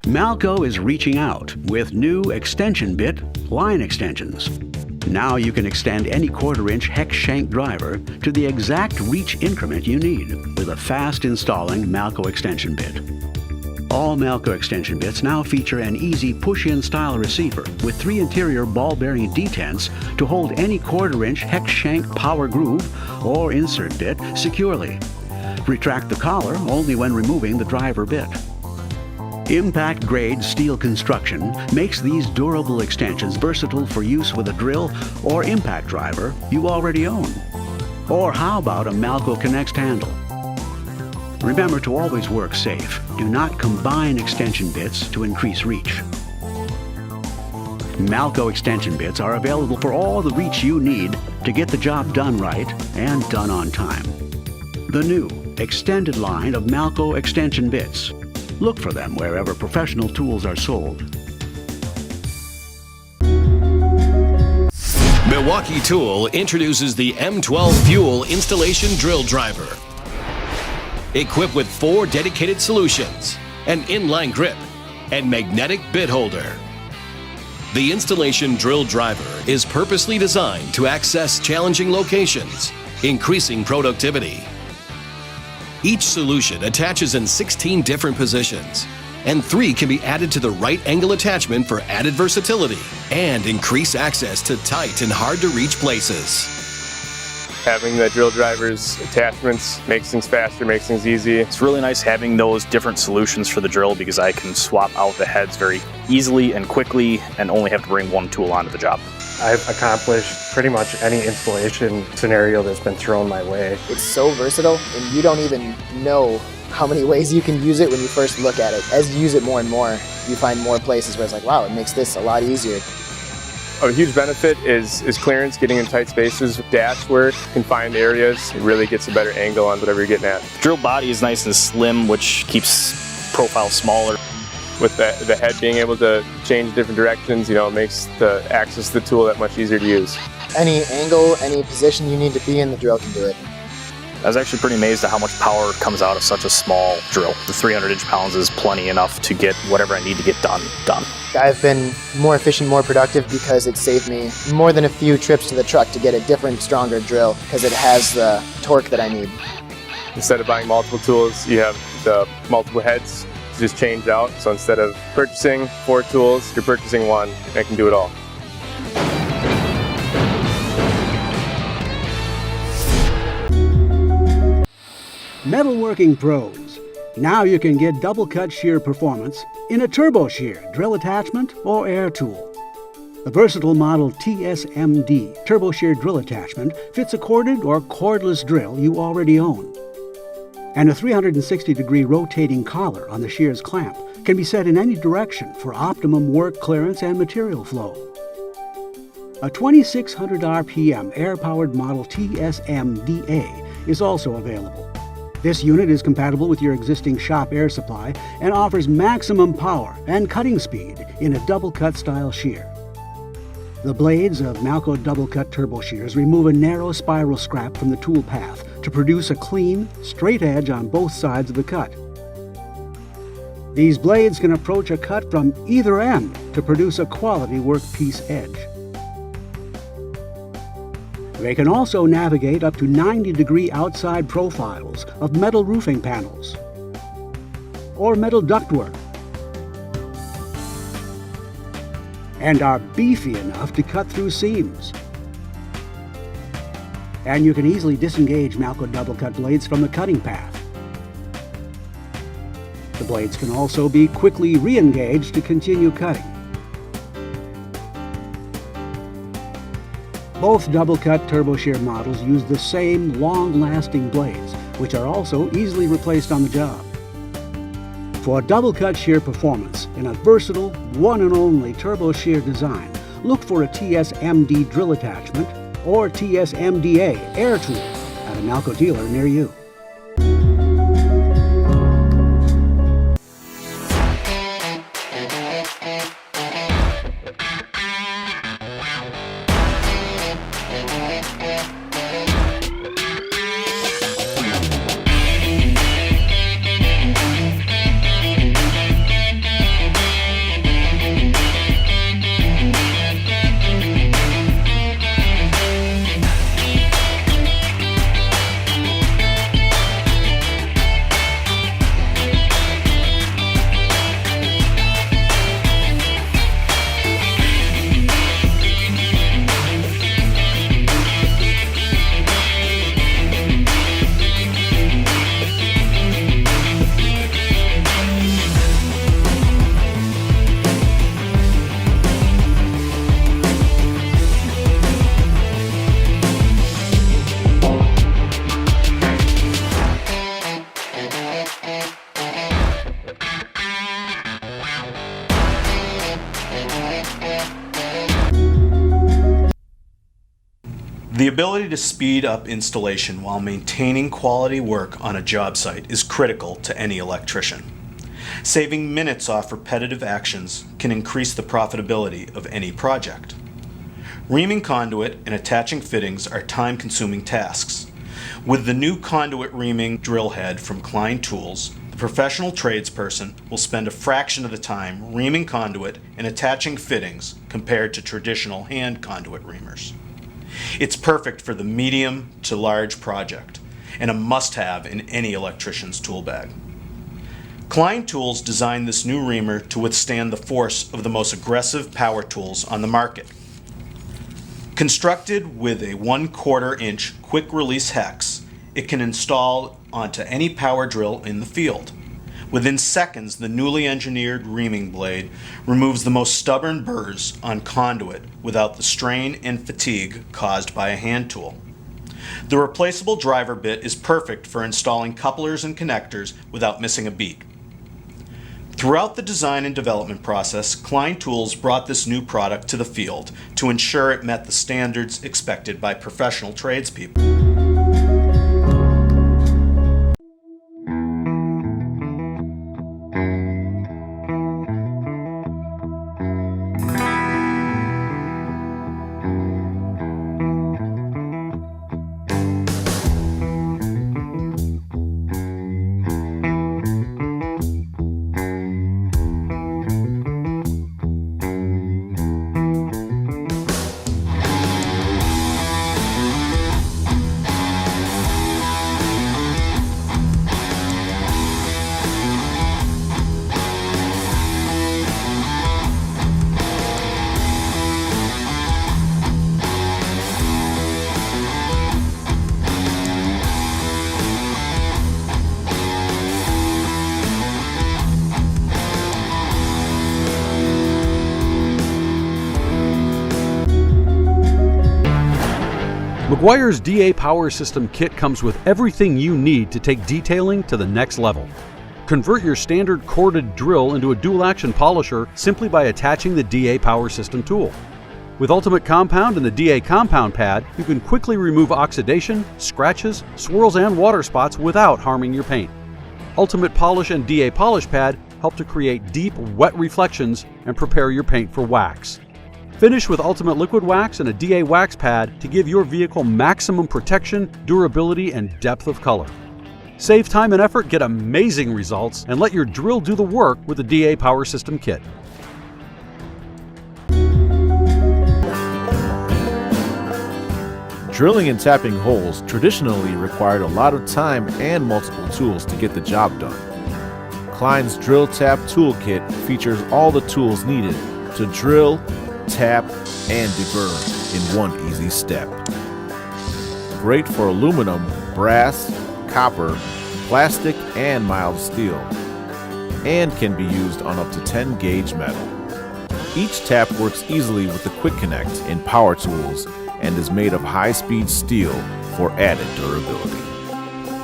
Malco is reaching out with new extension bit line extensions. Now you can extend any 1/4-inch hex shank driver to the exact reach increment you need with a fast installing Malco extension bit. All Malco extension bits now feature an easy push-in style receiver with 3 interior ball bearing detents to hold any 1/4-inch hex shank power groove or insert bit securely. Retract the collar only when removing the driver bit. Impact grade steel construction makes these durable extensions versatile for use with a drill or impact driver you already own. Or how about a Malco Connext handle? Remember to always work safe. Do not combine extension bits to increase reach. Malco extension bits are available for all the reach you need to get the job done right and done on time. The new extended line of Malco extension bits. Look for them wherever professional tools are sold. Milwaukee Tool introduces the M12 Fuel Installation Drill Driver. Equipped with 4 dedicated solutions, an inline grip, and magnetic bit holder. The installation drill driver is purposely designed to access challenging locations, increasing productivity. Each solution attaches in 16 different positions, and 3 can be added to the right angle attachment for added versatility and increase access to tight and hard to reach places. Having the drill driver's attachments makes things faster, makes things easy. It's really nice having those different solutions for the drill because I can swap out the heads very easily and quickly and only have to bring one tool onto the job. I've accomplished pretty much any installation scenario that's been thrown my way. It's so versatile, and you don't even know how many ways you can use it when you first look at it. As you use it more and more, you find more places where it's like, wow, it makes this a lot easier. A huge benefit is clearance, getting in tight spaces. Dash work, confined areas, it really gets a better angle on whatever you're getting at. The drill body is nice and slim, which keeps profile smaller. With the head being able to change different directions, it makes the access to the tool that much easier to use. Any angle, any position you need to be in, the drill can do it. I was actually pretty amazed at how much power comes out of such a small drill. The 300 inch-pounds is plenty enough to get whatever I need to get done. I've been more efficient, more productive because it saved me more than a few trips to the truck to get a different, stronger drill because it has the torque that I need. Instead of buying multiple tools, you have the multiple heads to just change out. So instead of purchasing 4 tools, you're purchasing 1 and can do it all. Metalworking pros. Now you can get double cut shear performance in a turbo shear, drill attachment, or air tool. The versatile model TSMD turbo shear drill attachment fits a corded or cordless drill you already own. And a 360-degree rotating collar on the shear's clamp can be set in any direction for optimum work clearance and material flow. A 2600 RPM air-powered model TSMDA is also available. This unit is compatible with your existing shop air supply and offers maximum power and cutting speed in a double-cut style shear. The blades of Malco double-cut turbo shears remove a narrow spiral scrap from the tool path to produce a clean, straight edge on both sides of the cut. These blades can approach a cut from either end to produce a quality workpiece edge. They can also navigate up to 90-degree outside profiles of metal roofing panels or metal ductwork, and are beefy enough to cut through seams. And you can easily disengage Malco double-cut blades from the cutting path. The blades can also be quickly re-engaged to continue cutting. Both double-cut turbo shear models use the same long-lasting blades, which are also easily replaced on the job. For double-cut shear performance in a versatile, one and only turbo shear design, look for a TSMD drill attachment or TSMDA air tool at a Malco dealer near you. The ability to speed up installation while maintaining quality work on a job site is critical to any electrician. Saving minutes off repetitive actions can increase the profitability of any project. Reaming conduit and attaching fittings are time-consuming tasks. With the new conduit reaming drill head from Klein Tools, the professional tradesperson will spend a fraction of the time reaming conduit and attaching fittings compared to traditional hand conduit reamers. It's perfect for the medium to large project and a must-have in any electrician's tool bag. Klein Tools designed this new reamer to withstand the force of the most aggressive power tools on the market. Constructed with a 1/4 inch quick release hex, it can install onto any power drill in the field. Within seconds, the newly engineered reaming blade removes the most stubborn burrs on conduit without the strain and fatigue caused by a hand tool. The replaceable driver bit is perfect for installing couplers and connectors without missing a beat. Throughout the design and development process, Klein Tools brought this new product to the field to ensure it met the standards expected by professional tradespeople. Meguiar's DA Power System kit comes with everything you need to take detailing to the next level. Convert your standard corded drill into a dual-action polisher simply by attaching the DA Power System tool. With Ultimate Compound and the DA Compound Pad, you can quickly remove oxidation, scratches, swirls, and water spots without harming your paint. Ultimate Polish and DA Polish Pad help to create deep, wet reflections and prepare your paint for wax. Finish with Ultimate Liquid Wax and a DA Wax Pad to give your vehicle maximum protection, durability, and depth of color. Save time and effort, get amazing results, and let your drill do the work with the DA Power System kit. Drilling and tapping holes traditionally required a lot of time and multiple tools to get the job done. Klein's Drill Tap Toolkit features all the tools needed to drill, tap, and deburr in one easy step. Great for aluminum, brass, copper, plastic, and mild steel, and can be used on up to 10 gauge metal. Each tap works easily with the Quick Connect in Power Tools and is made of high-speed steel for added durability.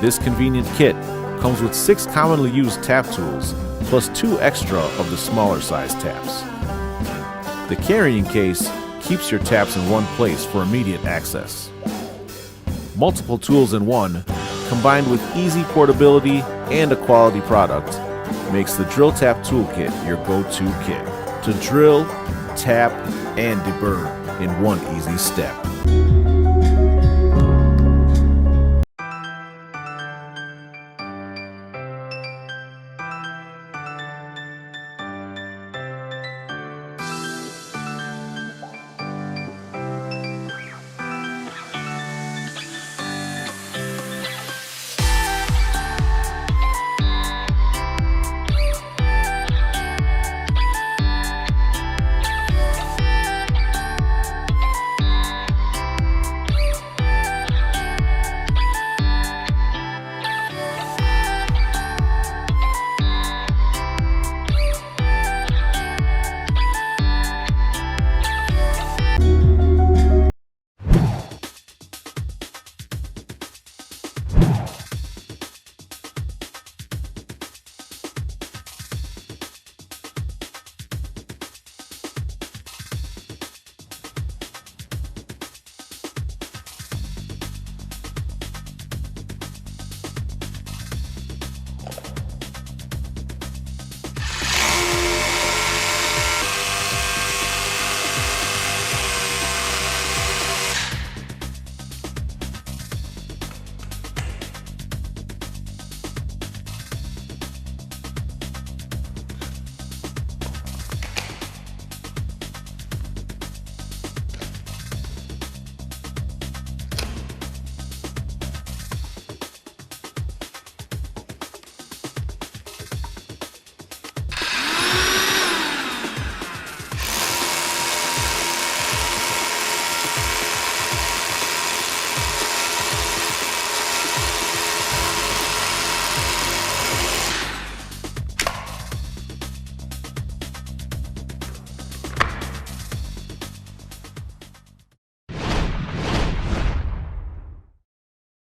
This convenient kit comes with 6 commonly used tap tools plus 2 extra of the smaller size taps. The carrying case keeps your taps in one place for immediate access. Multiple tools in one, combined with easy portability and a quality product, makes the Drill Tap Toolkit your go-to kit to drill, tap, and deburr in one easy step.